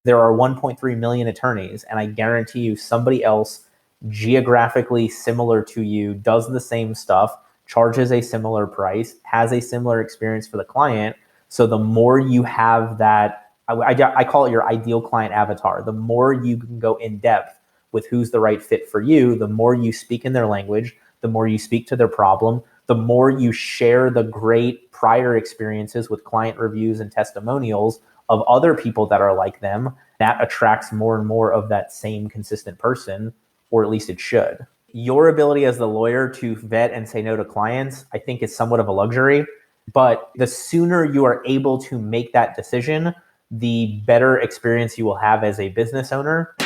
There are 1.3 million attorneys, and I guarantee you somebody else geographically similar to you does the same stuff, charges a similar price, has a similar experience for the client. So the more you have that, I call it your ideal client avatar. The more you can go in depth with who's the right fit for you, the more you speak in their language, the more you speak to their problem, the more you share the great prior experiences with client reviews and testimonials of other people that are like them, that attracts more and more of that same consistent person, or at least it should. Your ability as the lawyer to vet and say no to clients, I think is somewhat of a luxury, but the sooner you are able to make that decision, the better experience you will have as a business owner.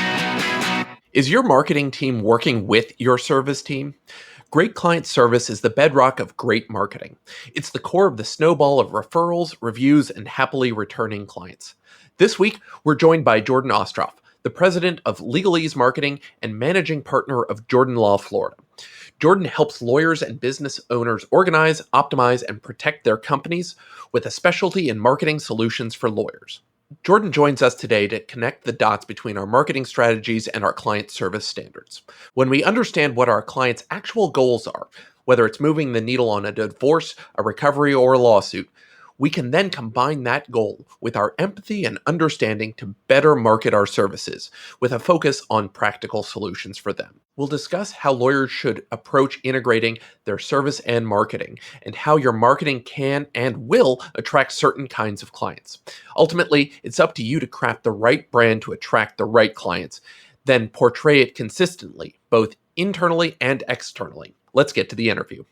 Is your marketing team working with your service team? Great client service is the bedrock of great marketing. It's the core of the snowball of referrals, reviews, and happily returning clients. This week, we're joined by Jordan Ostroff, the president of LegalEase Marketing and managing partner of Jordan Law Florida. Jordan helps lawyers and business owners organize, optimize, and protect their companies with a specialty in marketing solutions for lawyers. Jordan joins us today to connect the dots between our marketing strategies and our client service standards. When we understand what our clients' actual goals are, whether it's moving the needle on a divorce, a recovery, or a lawsuit, we can then combine that goal with our empathy and understanding to better market our services with a focus on practical solutions for them. We'll discuss how lawyers should approach integrating their service and marketing, and how your marketing can and will attract certain kinds of clients. Ultimately, it's up to you to craft the right brand to attract the right clients, then portray it consistently, both internally and externally. Let's get to the interview.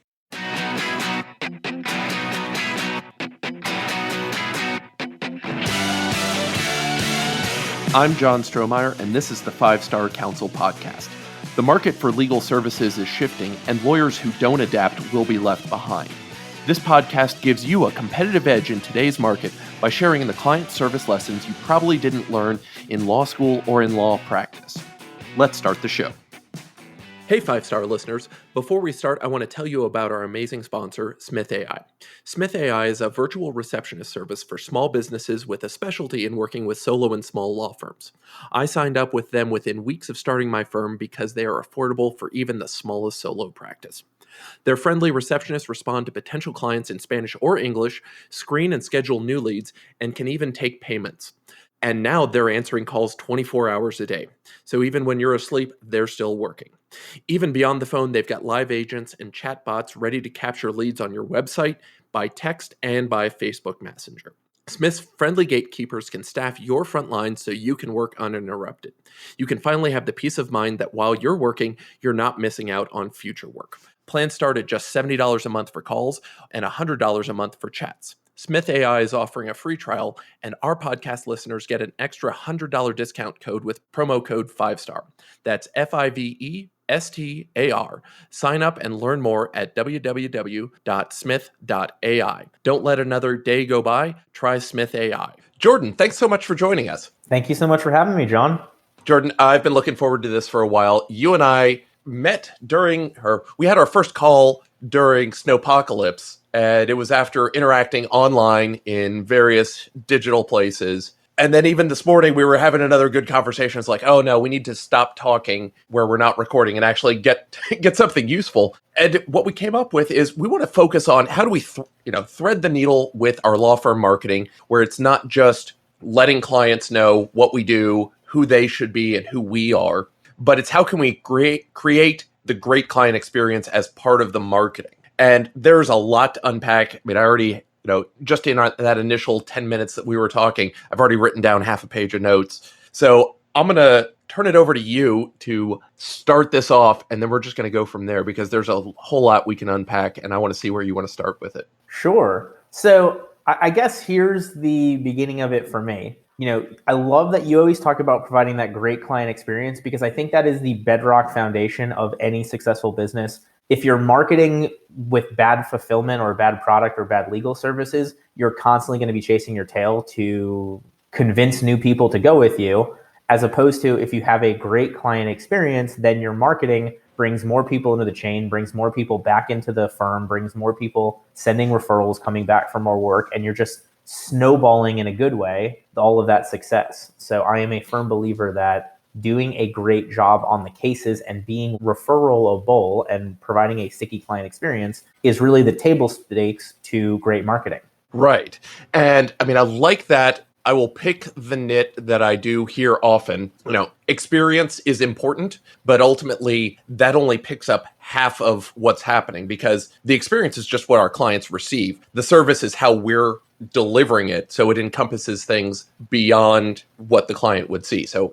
I'm John Strohmeyer, and this is the 5-Star Counsel Podcast. The market for legal services is shifting, and lawyers who don't adapt will be left behind. This podcast gives you a competitive edge in today's market by sharing the client service lessons you probably didn't learn in law school or in law practice. Let's start the show. Hey 5-Star listeners, before we start, I want to tell you about our amazing sponsor, Smith AI. Smith AI is a virtual receptionist service for small businesses with a specialty in working with solo and small law firms. I signed up with them within weeks of starting my firm because they are affordable for even the smallest solo practice. Their friendly receptionists respond to potential clients in Spanish or English, screen and schedule new leads, and can even take payments. And now they're answering calls 24 hours a day. So even when you're asleep, they're still working. Even beyond the phone, they've got live agents and chatbots ready to capture leads on your website, by text, and by Facebook Messenger. Smith's friendly gatekeepers can staff your front line so you can work uninterrupted. You can finally have the peace of mind that while you're working, you're not missing out on future work. Plans start at just $70 a month for calls and $100 a month for chats. Smith AI is offering a free trial, and our podcast listeners get an extra $100 discount code with promo code 5-Star. That's FIVESTAR. Sign up and learn more at www.smith.ai. Don't let another day go by. Try Smith AI. Jordan, thanks so much for joining us. Thank you so much for having me, John. Jordan, I've been looking forward to this for a while. You and I met we had our first call during Snowpocalypse, and it was after interacting online in various digital places. And then even this morning, we were having another good conversation. It's like, oh no, we need to stop talking where we're not recording and actually get something useful. And what we came up with is we want to focus on how do we thread the needle with our law firm marketing, where it's not just letting clients know what we do, who they should be, and who we are, but it's how can we create the great client experience as part of the marketing. And there's a lot to unpack. I mean, I already, just in that initial 10 minutes that we were talking, I've already written down half a page of notes. So I'm going to turn it over to you to start this off, and then we're just going to go from there because there's a whole lot we can unpack, and I want to see where you want to start with it. Sure. So I guess here's the beginning of it for me. I love that you always talk about providing that great client experience, because I think that is the bedrock foundation of any successful business. If you're marketing with bad fulfillment or bad product or bad legal services, you're constantly going to be chasing your tail to convince new people to go with you, as opposed to if you have a great client experience, then your marketing brings more people into the chain, brings more people back into the firm, brings more people sending referrals, coming back for more work, and you're just snowballing in a good way, all of that success. So I am a firm believer that doing a great job on the cases and being referralable and providing a sticky client experience is really the table stakes to great marketing. Right. And I mean, I like that. I will pick the nit that I do here often. Experience is important, but ultimately that only picks up half of what's happening, because the experience is just what our clients receive. The service is how we're delivering it. So it encompasses things beyond what the client would see. So,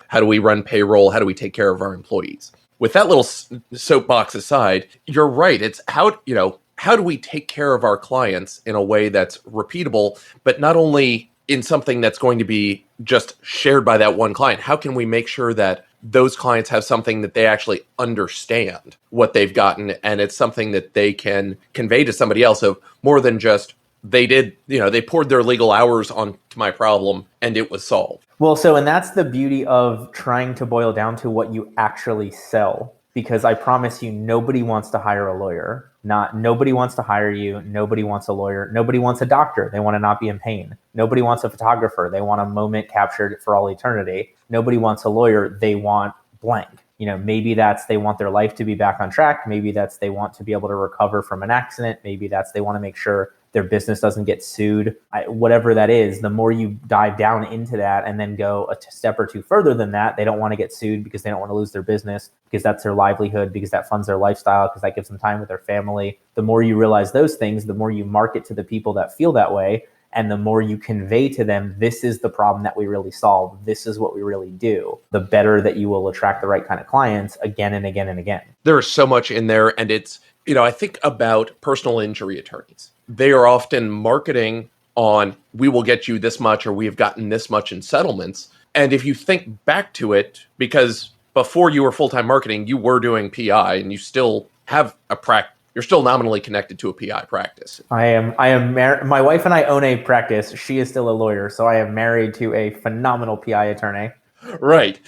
how do we run payroll? How do we take care of our employees? With that little soapbox aside, you're right. It's how do we take care of our clients in a way that's repeatable, but not only in something that's going to be just shared by that one client? How can we make sure that those clients have something that they actually understand what they've gotten, and it's something that they can convey to somebody else, of more than just they poured their legal hours onto my problem and it was solved. Well, and that's the beauty of trying to boil down to what you actually sell. Because I promise you, nobody wants to hire a lawyer. Nobody wants to hire you. Nobody wants a lawyer. Nobody wants a doctor. They want to not be in pain. Nobody wants a photographer. They want a moment captured for all eternity. Nobody wants a lawyer. They want blank. Maybe that's they want their life to be back on track. Maybe that's they want to be able to recover from an accident. Maybe that's they want to make sure their business doesn't get sued. Whatever that is, the more you dive down into that and then go a step or two further than that, they don't want to get sued because they don't want to lose their business, because that's their livelihood, because that funds their lifestyle, because that gives them time with their family. The more you realize those things, the more you market to the people that feel that way. And the more you convey to them, this is the problem that we really solve, this is what we really do, the better that you will attract the right kind of clients again and again and again. There is so much in there. And it's, I think about personal injury attorneys. They are often marketing on, we will get you this much, or we have gotten this much in settlements. And if you think back to it, because before you were full-time marketing, you were doing PI, and you still have a practice. You're still nominally connected to a PI practice. I am my wife and I own a practice. She is still a lawyer, so I am married to a phenomenal PI attorney. Right.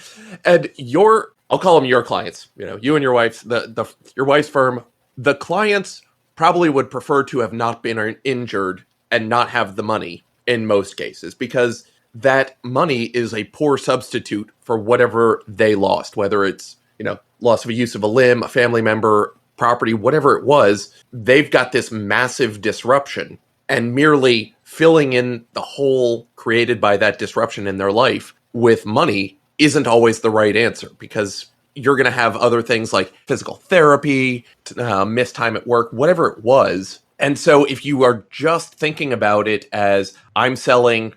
And I'll call them your clients, you and your wife's, your wife's firm, the clients probably would prefer to have not been injured and not have the money in most cases, because that money is a poor substitute for whatever they lost, whether it's, loss of a use of a limb, a family member, property, whatever it was. They've got this massive disruption, and merely filling in the hole created by that disruption in their life with money isn't always the right answer, because you're going to have other things like physical therapy, missed time at work, whatever it was. And so if you are just thinking about it as, I'm selling,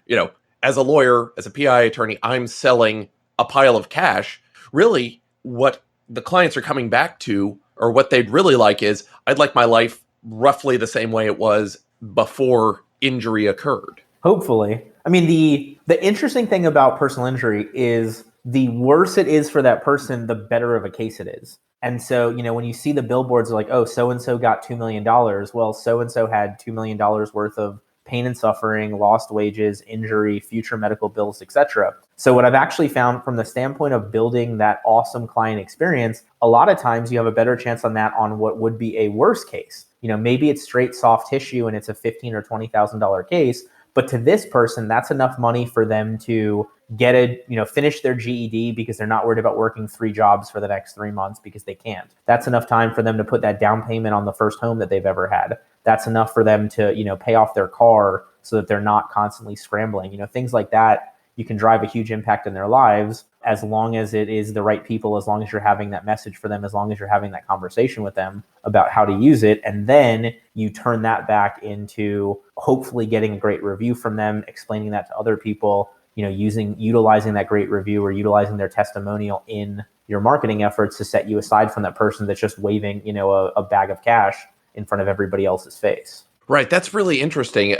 as a lawyer, as a PI attorney, I'm selling a pile of cash, really what the clients are coming back to, or what they'd really like, is, I'd like my life roughly the same way it was before injury occurred. Hopefully. I mean, the interesting thing about personal injury is the worse it is for that person, the better of a case it is. And so, when you see the billboards like, oh, so-and-so got $2 million. Well, so-and-so had $2 million worth of pain and suffering, lost wages, injury, future medical bills, etc. So what I've actually found from the standpoint of building that awesome client experience, a lot of times you have a better chance on that on what would be a worse case. Maybe it's straight soft tissue and it's a $15,000 or $20,000 case, but to this person, that's enough money for them to get finish their GED, because they're not worried about working 3 jobs for the next 3 months because they can't. That's enough time for them to put that down payment on the first home that they've ever had. That's enough for them to, pay off their car so that they're not constantly scrambling. Things like that, you can drive a huge impact in their lives as long as it is the right people, as long as you're having that message for them, as long as you're having that conversation with them about how to use it. And then you turn that back into hopefully getting a great review from them, explaining that to other people, utilizing that great review or utilizing their testimonial in your marketing efforts to set you aside from that person that's just waving, a bag of cash in front of everybody else's face. Right. That's really interesting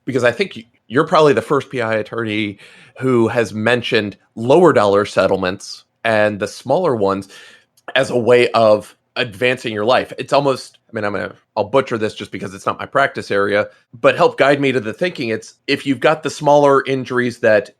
because I think you're probably the first PI attorney who has mentioned lower dollar settlements and the smaller ones as a way of advancing your life. It's almost, I'll butcher this just because it's not my practice area, but help guide me to the thinking. It's, if you've got the smaller injuries that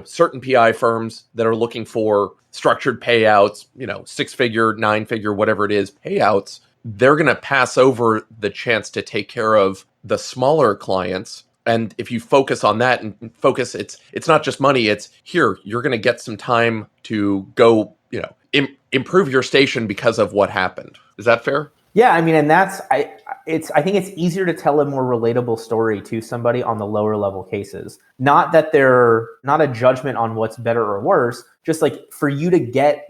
certain PI firms that are looking for structured payouts, 6-figure, 9-figure, whatever it is, payouts, they're going to pass over the chance to take care of the smaller clients And if you focus on that and focus, it's not just money. It's here, you're going to get some time to go, improve your station because of what happened. Is that fair? Yeah, I mean, and I think it's easier to tell a more relatable story to somebody on the lower level cases. Not that they're not a judgment on what's better or worse, just like for you to get,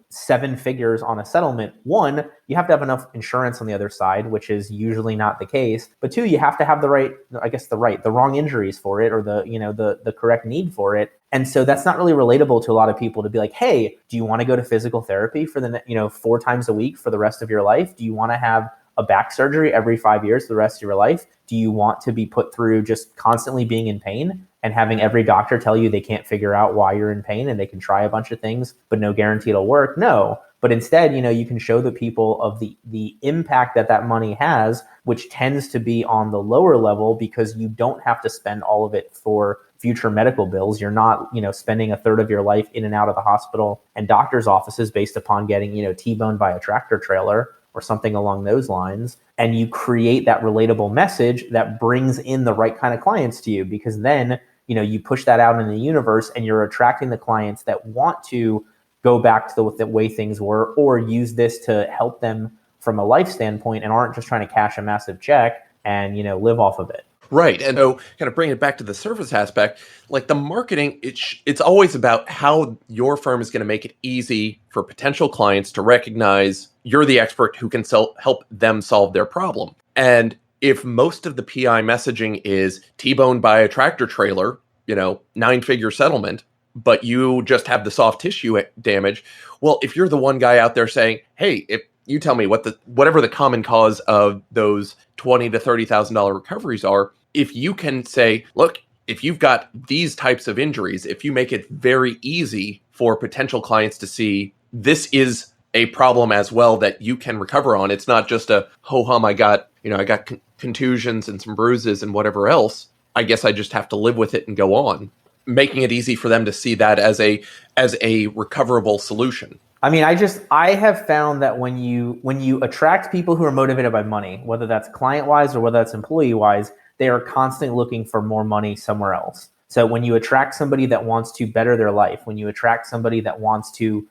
7 figures on a settlement, one, you have to have enough insurance on the other side, which is usually not the case. But two, you have to have the wrong injuries for it, or the correct need for it. And so that's not really relatable to a lot of people to be like, hey, do you want to go to physical therapy for 4 times a week for the rest of your life? Do you want to have a back surgery every 5 years for the rest of your life? Do you want to be put through just constantly being in pain and having every doctor tell you they can't figure out why you're in pain and they can try a bunch of things, but no guarantee it'll work? No. But instead, you can show the people of the impact that money has, which tends to be on the lower level because you don't have to spend all of it for future medical bills. You're not, spending a third of your life in and out of the hospital and doctor's offices based upon getting, T-boned by a tractor trailer or something along those lines. And you create that relatable message that brings in the right kind of clients to you, because then, you push that out in the universe and you're attracting the clients that want to go back to the way things were, or use this to help them from a life standpoint and aren't just trying to cash a massive check and, live off of it. Right. And so kind of bring it back to the service aspect, like the marketing, it's always about how your firm is going to make it easy for potential clients to recognize you're the expert who can help them solve their problem. And if most of the PI messaging is T-boned by a tractor trailer, 9-figure settlement, but you just have the soft tissue damage, well, if you're the one guy out there saying, hey, if you tell me whatever the common cause of those $20,000 to $30,000 recoveries are, if you can say, look, if you've got these types of injuries, if you make it very easy for potential clients to see this is a problem as well that you can recover on, it's not just a ho-hum, I got contusions and some bruises and whatever else, I guess I just have to live with it and go on, making it easy for them to see that as a recoverable solution. I mean, I have found that when you attract people who are motivated by money, whether that's client-wise or whether that's employee-wise, they are constantly looking for more money somewhere else. So when you attract somebody that wants to better their life, when you attract somebody that wants to,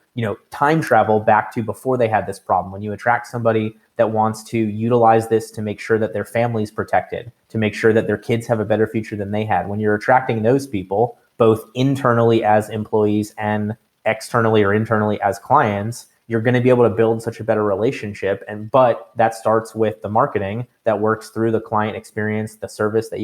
time travel back to before they had this problem, when you attract somebody that wants to utilize this to make sure that their family's protected, to make sure that their kids have a better future than they had, when you're attracting those people, both internally as employees and externally or internally as clients, you're going to be able to build such a better relationship. But that starts with the marketing that works through the client experience, the service that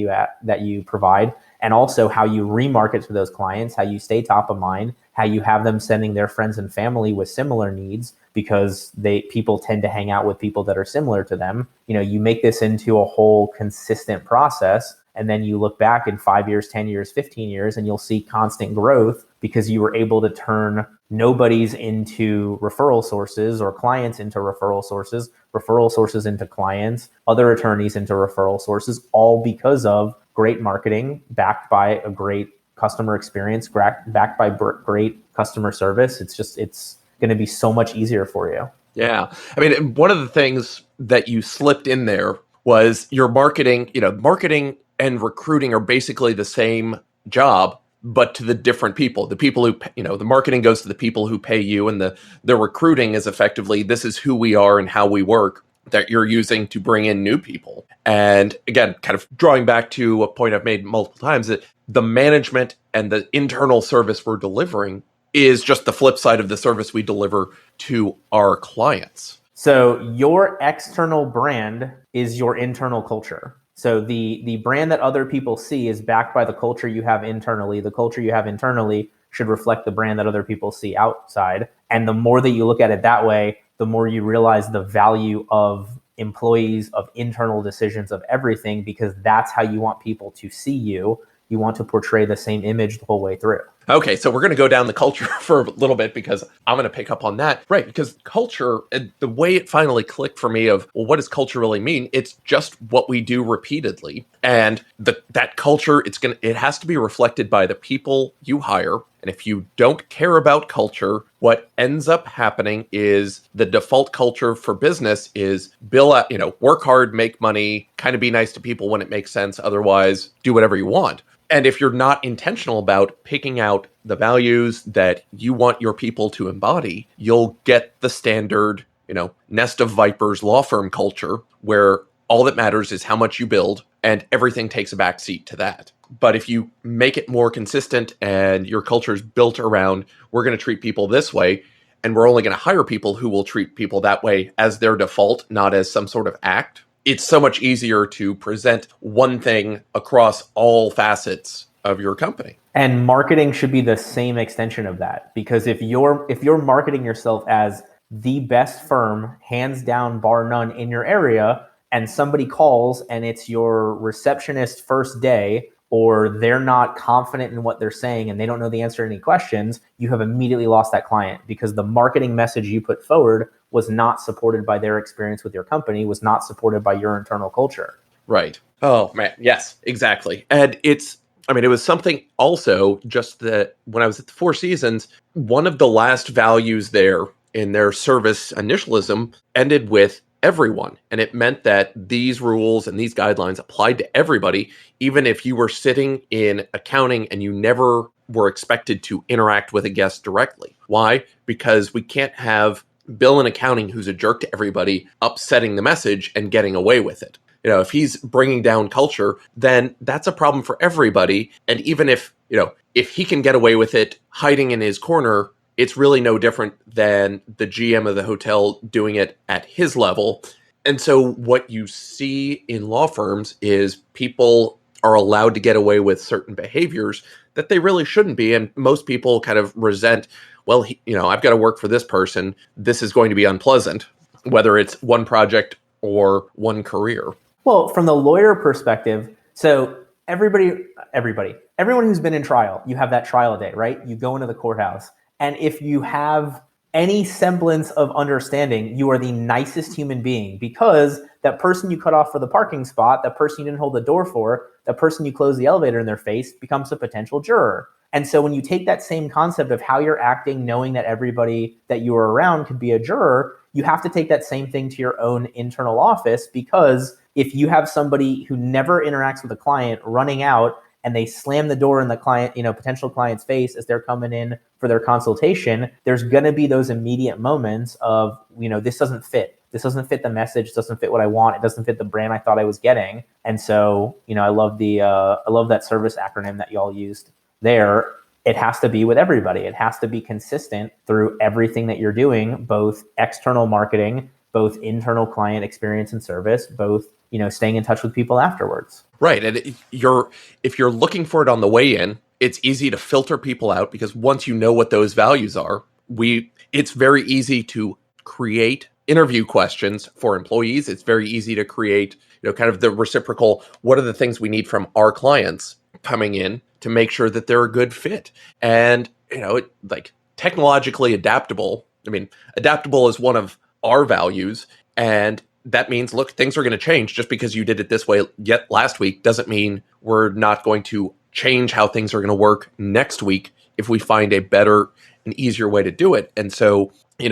you provide, and also how you remarket to those clients, how you stay top of mind, how you have them sending their friends and family with similar needs, because people tend to hang out with people that are similar to them. You make this into a whole consistent process. And then you look back in 5 years, 10 years, 15 years, and you'll see constant growth because you were able to turn nobodies into referral sources, or clients into referral sources into clients, other attorneys into referral sources, all because of great marketing backed by a great customer experience, backed by great customer service. It's going to be so much easier for you. Yeah. I mean, one of the things that you slipped in there was your marketing. Marketing and recruiting are basically the same job, but to the different people. The people who, the marketing goes to the people who pay you, and the recruiting is effectively, this is who we are and how we work, that you're using to bring in new people. And again, kind of drawing back to a point I've made multiple times, that the management and the internal service we're delivering is just the flip side of the service we deliver to our clients. So your external brand is your internal culture. So the brand that other people see is backed by the culture you have internally. The culture you have internally should reflect the brand that other people see outside. And the more that you look at it that way, the more you realize the value of employees, of internal decisions, of everything, because that's how you want people to see you. You want to portray the same image the whole way through. Okay, so we're going to go down the culture for a little bit, because I'm going to pick up on that. Right, because culture, the way it finally clicked for me of, well, what does culture really mean? It's just what we do repeatedly. And that culture, it has to be reflected by the people you hire, and And if you don't care about culture, what ends up happening is the default culture for business is work hard, make money, kind of be nice to people when it makes sense. Otherwise, do whatever you want. And if you're not intentional about picking out the values that you want your people to embody, you'll get the standard, nest of vipers law firm culture where all that matters is how much you build and everything takes a backseat to that. But if you make it more consistent and your culture is built around, we're going to treat people this way, and we're only going to hire people who will treat people that way as their default, not as some sort of act, it's so much easier to present one thing across all facets of your company. And marketing should be the same extension of that, because if you're marketing yourself as the best firm, hands down, bar none in your area, and somebody calls and it's your receptionist first day, or they're not confident in what they're saying and they don't know the answer to any questions, you have immediately lost that client because the marketing message you put forward was not supported by their experience with your company, was not supported by your internal culture. Right. Oh, man. Yes, exactly. And it was something also just that when I was at the Four Seasons, one of the last values there in their service initialism ended with everyone. And it meant that these rules and these guidelines applied to everybody, even if you were sitting in accounting and you never were expected to interact with a guest directly. Why? Because we can't have Bill in accounting who's a jerk to everybody upsetting the message and getting away with it. If he's bringing down culture, then that's a problem for everybody. And even if he can get away with it hiding in his corner, it's really no different than the GM of the hotel doing it at his level. And so what you see in law firms is people are allowed to get away with certain behaviors that they really shouldn't be. And most people kind of resent, well, I've got to work for this person. This is going to be unpleasant, whether it's one project or one career. Well, from the lawyer perspective, so everyone who's been in trial, you have that trial day, right? You go into the courthouse. And if you have any semblance of understanding, you are the nicest human being, because that person you cut off for the parking spot, that person you didn't hold the door for, that person you closed the elevator in their face becomes a potential juror. And so when you take that same concept of how you're acting, knowing that everybody that you are around could be a juror, you have to take that same thing to your own internal office, because if you have somebody who never interacts with a client running out and they slam the door in the client, potential client's face as they're coming in for their consultation, there's going to be those immediate moments of, this doesn't fit. This doesn't fit the message. It doesn't fit what I want. It doesn't fit the brand I thought I was getting. And so, I love that service acronym that y'all used there. It has to be with everybody. It has to be consistent through everything that you're doing, both external marketing, both internal client experience and service, both, staying in touch with people afterwards. Right. And if you're looking for it on the way in, it's easy to filter people out, because once you know what those values are, it's very easy to create interview questions for employees. It's very easy to create, kind of the reciprocal, what are the things we need from our clients coming in to make sure that they're a good fit. And, technologically adaptable. Adaptable is one of our values. And that means, look, things are going to change. Just because you did it this way yet last week doesn't mean we're not going to change how things are going to work next week if we find a better and easier way to do it. And so,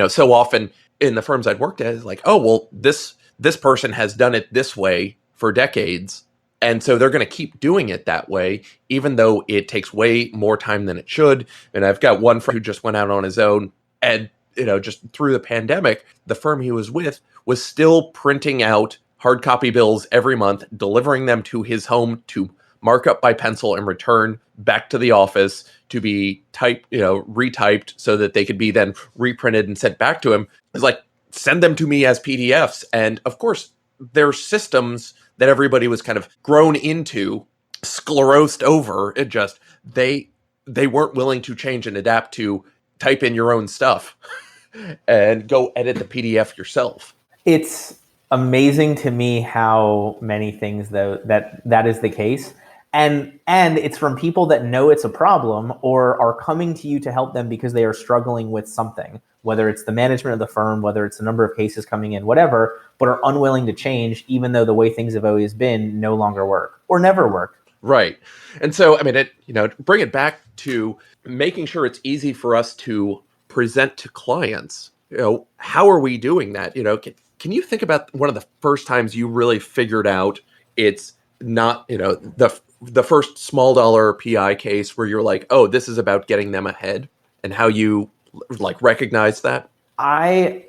so often in the firms I'd worked at, it's like, oh, well, this person has done it this way for decades. And so they're going to keep doing it that way, even though it takes way more time than it should. And I've got one friend who just went out on his own, and just through the pandemic, the firm he was with was still printing out hard copy bills every month, delivering them to his home to mark up by pencil and return back to the office to be retyped so that they could be then reprinted and sent back to him. It's like, send them to me as PDFs. And of course, their systems that everybody was kind of grown into, sclerosed over. It just, they weren't willing to change and adapt to type in your own stuff and go edit the PDF yourself. It's amazing to me how many things, though, that is the case. And it's from people that know it's a problem or are coming to you to help them because they are struggling with something, whether it's the management of the firm, whether it's the number of cases coming in, whatever, but are unwilling to change, even though the way things have always been no longer work or never work. Right. And so, I mean, bring it back to making sure it's easy for us to present to clients. How are we doing that? Can you think about one of the first times you really figured out it's not, the first small dollar PI case where you're like, oh, this is about getting them ahead, and how you like recognize that? I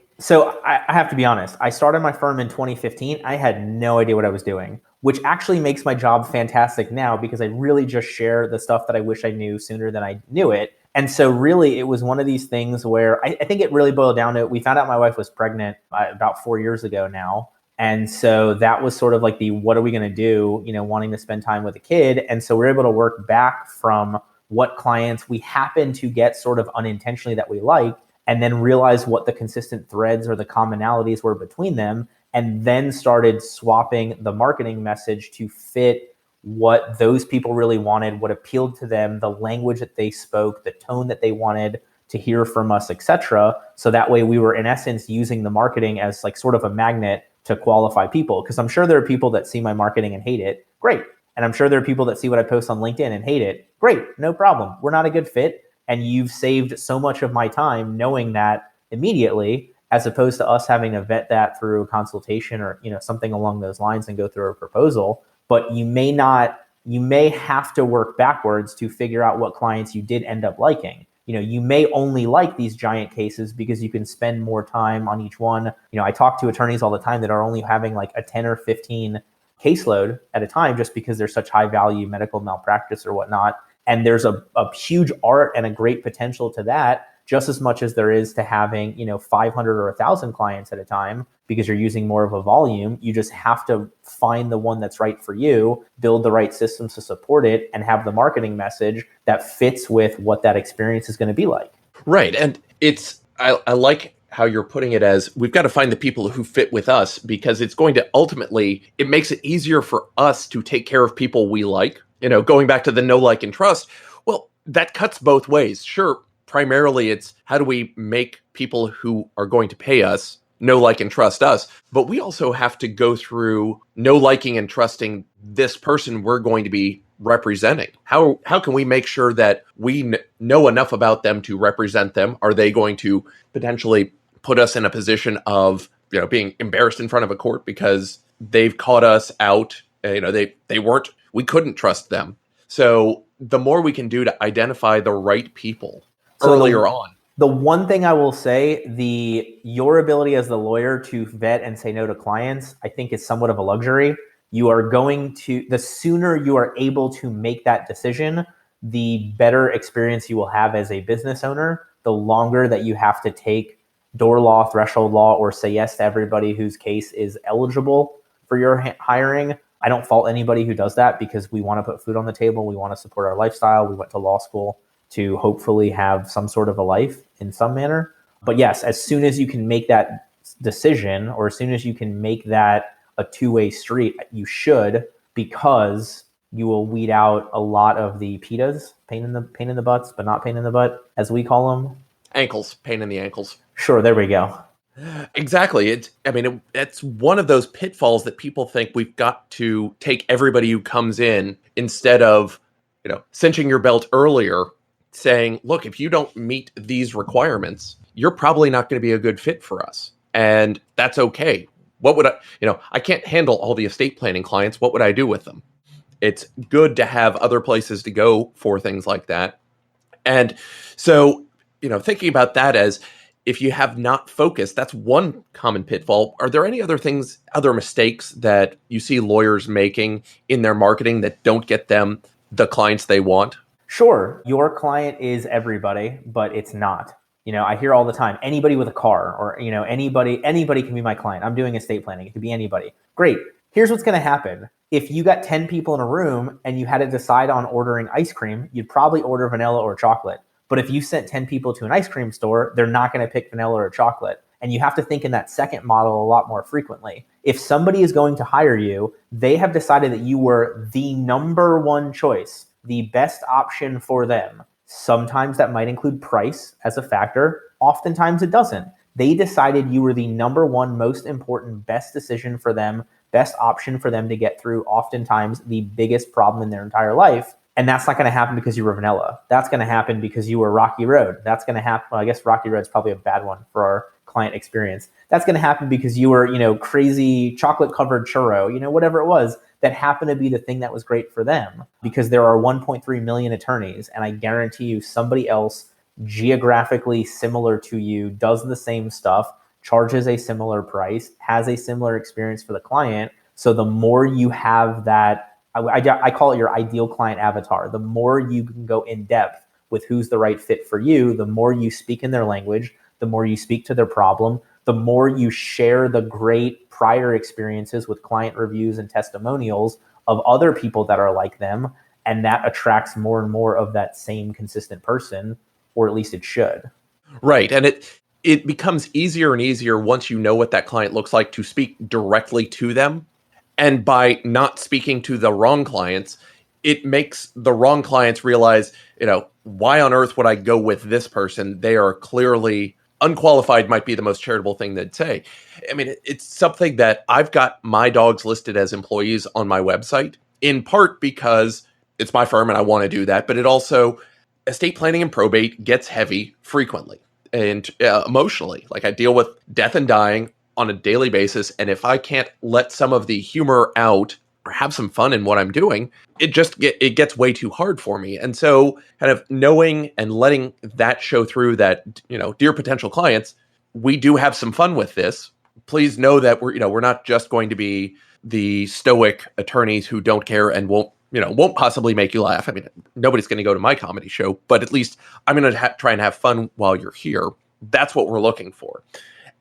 have to be honest. I started my firm in 2015. I had no idea what I was doing, which actually makes my job fantastic now because I really just share the stuff that I wish I knew sooner than I knew it. And so really it was one of these things where I think it really boiled down to, we found out my wife was pregnant about 4 years ago now. And so that was sort of like what are we going to do, wanting to spend time with a kid. And so we're able to work back from what clients we happen to get sort of unintentionally that we liked, and then realize what the consistent threads or the commonalities were between them, and then started swapping the marketing message to fit what those people really wanted, what appealed to them, the language that they spoke, the tone that they wanted to hear from us, etc. So that way we were in essence using the marketing as like sort of a magnet to qualify people. Because I'm sure there are people that see my marketing and hate it. Great. And I'm sure there are people that see what I post on LinkedIn and hate it. Great. No problem. We're not a good fit. And you've saved so much of my time knowing that immediately, as opposed to us having to vet that through a consultation or something along those lines and go through a proposal. But you may have to work backwards to figure out what clients you did end up liking. You may only like these giant cases because you can spend more time on each one. I talk to attorneys all the time that are only having like a 10 or 15 caseload at a time just because they're such high value medical malpractice or whatnot. And there's a huge art and a great potential to that, just as much as there is to having 500 or 1,000 clients at a time, because you're using more of a volume. You just have to find the one that's right for you, build the right systems to support it, and have the marketing message that fits with what that experience is going to be like. Right. And I like how you're putting it as we've got to find the people who fit with us, because it's going to ultimately, it makes it easier for us to take care of people we like. Going back to the know, like, and trust, well, that cuts both ways. Sure, primarily it's how do we make people who are going to pay us know, like, and trust us, but we also have to go through know, liking, and trusting this person we're going to be representing. How can we make sure that we know enough about them to represent them? Are they going to potentially put us in a position of being embarrassed in front of a court because they've caught us out? We couldn't trust them. So the more we can do to identify the right people earlier on. The one thing I will say, your ability as the lawyer to vet and say no to clients, I think is somewhat of a luxury. The sooner you are able to make that decision, the better experience you will have as a business owner. The longer that you have to take door law, threshold law, or say yes to everybody whose case is eligible for your hiring. I don't fault anybody who does that because we want to put food on the table. We want to support our lifestyle. We went to law school to hopefully have some sort of a life in some manner. But yes, as soon as you can make that decision, or as soon as you can make that a two-way street, you should, because you will weed out a lot of the PITAs, pain in the butts, but not pain in the butt, as we call them. Ankles, pain in the ankles. Sure, there we go. Exactly. It's one of those pitfalls that people think we've got to take everybody who comes in, instead of, cinching your belt earlier, saying, look, if you don't meet these requirements, you're probably not going to be a good fit for us. And that's okay. What would I can't handle all the estate planning clients. What would I do with them? It's good to have other places to go for things like that. And so, thinking about that as, if you have not focused, that's one common pitfall. Are there any other mistakes that you see lawyers making in their marketing that don't get them the clients they want? Sure. Your client is everybody, but it's not. I hear all the time, anybody with a car, or, anybody can be my client. I'm doing estate planning. It could be anybody. Great. Here's what's going to happen. If you got 10 people in a room and you had to decide on ordering ice cream, you'd probably order vanilla or chocolate. But if you sent 10 people to an ice cream store, they're not going to pick vanilla or chocolate. And you have to think in that second model a lot more frequently. If somebody is going to hire you, they have decided that you were the number one choice, the best option for them. Sometimes that might include price as a factor. Oftentimes it doesn't. They decided you were the number one most important, best decision for them best option for them to get through oftentimes the biggest problem in their entire life. And that's not going to happen because you were vanilla. That's going to happen because you were Rocky Road. That's going to happen. Well, I guess Rocky Road's probably a bad one for our client experience. That's going to happen because you were, crazy chocolate covered churro, whatever it was that happened to be the thing that was great for them. Because there are 1.3 million attorneys, and I guarantee you somebody else geographically similar to you does the same stuff, charges a similar price, has a similar experience for the client. So the more you have that, I call it your ideal client avatar. The more you can go in depth with who's the right fit for you, the more you speak in their language, the more you speak to their problem, the more you share the great prior experiences with client reviews and testimonials of other people that are like them. And that attracts more and more of that same consistent person, or at least it should. Right. And it becomes easier and easier once you know what that client looks like to speak directly to them. And by not speaking to the wrong clients, it makes the wrong clients realize, why on earth would I go with this person? They are clearly unqualified, might be the most charitable thing they'd say. I mean, it's something that I've got my dogs listed as employees on my website, in part because it's my firm and I want to do that. But it also, estate planning and probate gets heavy frequently and emotionally. Like I deal with death and dying on a daily basis. And if I can't let some of the humor out or have some fun in what I'm doing, it gets way too hard for me. And so kind of knowing and letting that show through that, dear potential clients, we do have some fun with this. Please know that we're not just going to be the stoic attorneys who don't care and won't possibly make you laugh. I mean, nobody's going to go to my comedy show, but at least I'm going to try and have fun while you're here. That's what we're looking for.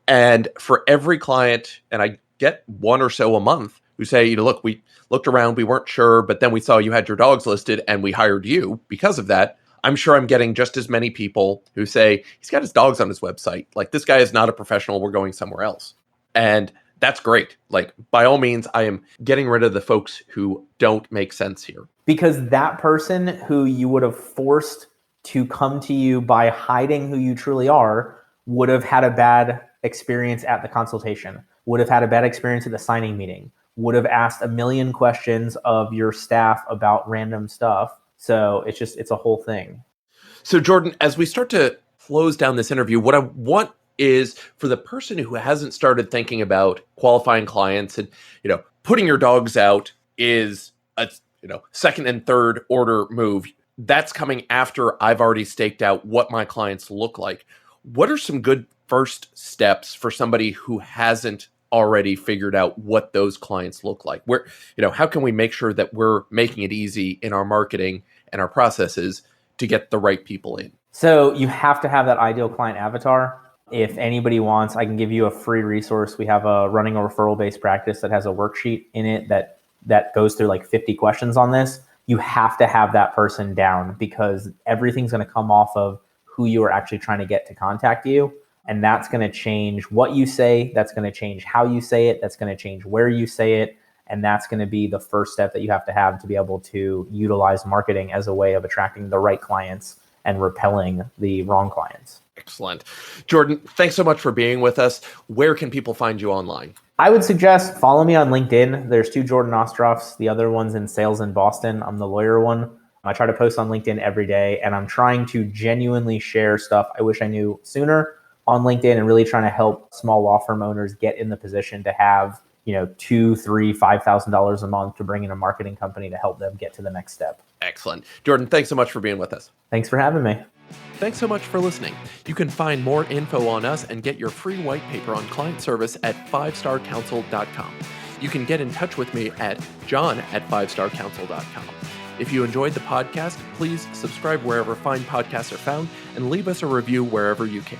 And for every client, and I get one or so a month who say, look, we looked around, we weren't sure, but then we saw you had your dogs listed and we hired you because of that. I'm sure I'm getting just as many people who say, he's got his dogs on his website. Like, this guy is not a professional. We're going somewhere else. And that's great. Like, by all means, I am getting rid of the folks who don't make sense here. Because that person who you would have forced to come to you by hiding who you truly are would have had a bad experience at the consultation, would have had a bad experience at the signing meeting, would have asked a million questions of your staff about random stuff. So it's a whole thing. So Jordan, as we start to close down this interview, what I want is for the person who hasn't started thinking about qualifying clients and, putting your dogs out is a, second and third order move. That's coming after I've already staked out what my clients look like. What are some good first steps for somebody who hasn't already figured out what those clients look like? Where, how can we make sure that we're making it easy in our marketing and our processes to get the right people in? So you have to have that ideal client avatar. If anybody wants, I can give you a free resource. We have running a referral-based practice that has a worksheet in it that goes through like 50 questions on this. You have to have that person down because everything's going to come off of who you are actually trying to get to contact you. And that's going to change what you say. That's going to change how you say it. That's going to change where you say it. And that's going to be the first step that you have to be able to utilize marketing as a way of attracting the right clients and repelling the wrong clients. Excellent. Jordan, thanks so much for being with us. Where can people find you online? I would suggest follow me on LinkedIn. There's 2 Jordan Ostroffs. The other one's in sales in Boston. I'm the lawyer one. I try to post on LinkedIn every day, and I'm trying to genuinely share stuff I wish I knew sooner on LinkedIn and really trying to help small law firm owners get in the position to have, $2,000, $3,000, $5,000 a month to bring in a marketing company to help them get to the next step. Excellent. Jordan, thanks so much for being with us. Thanks for having me. Thanks so much for listening. You can find more info on us and get your free white paper on client service at 5starcounsel.com. You can get in touch with me at john@5starcounsel.com. If you enjoyed the podcast, please subscribe wherever fine podcasts are found and leave us a review wherever you can.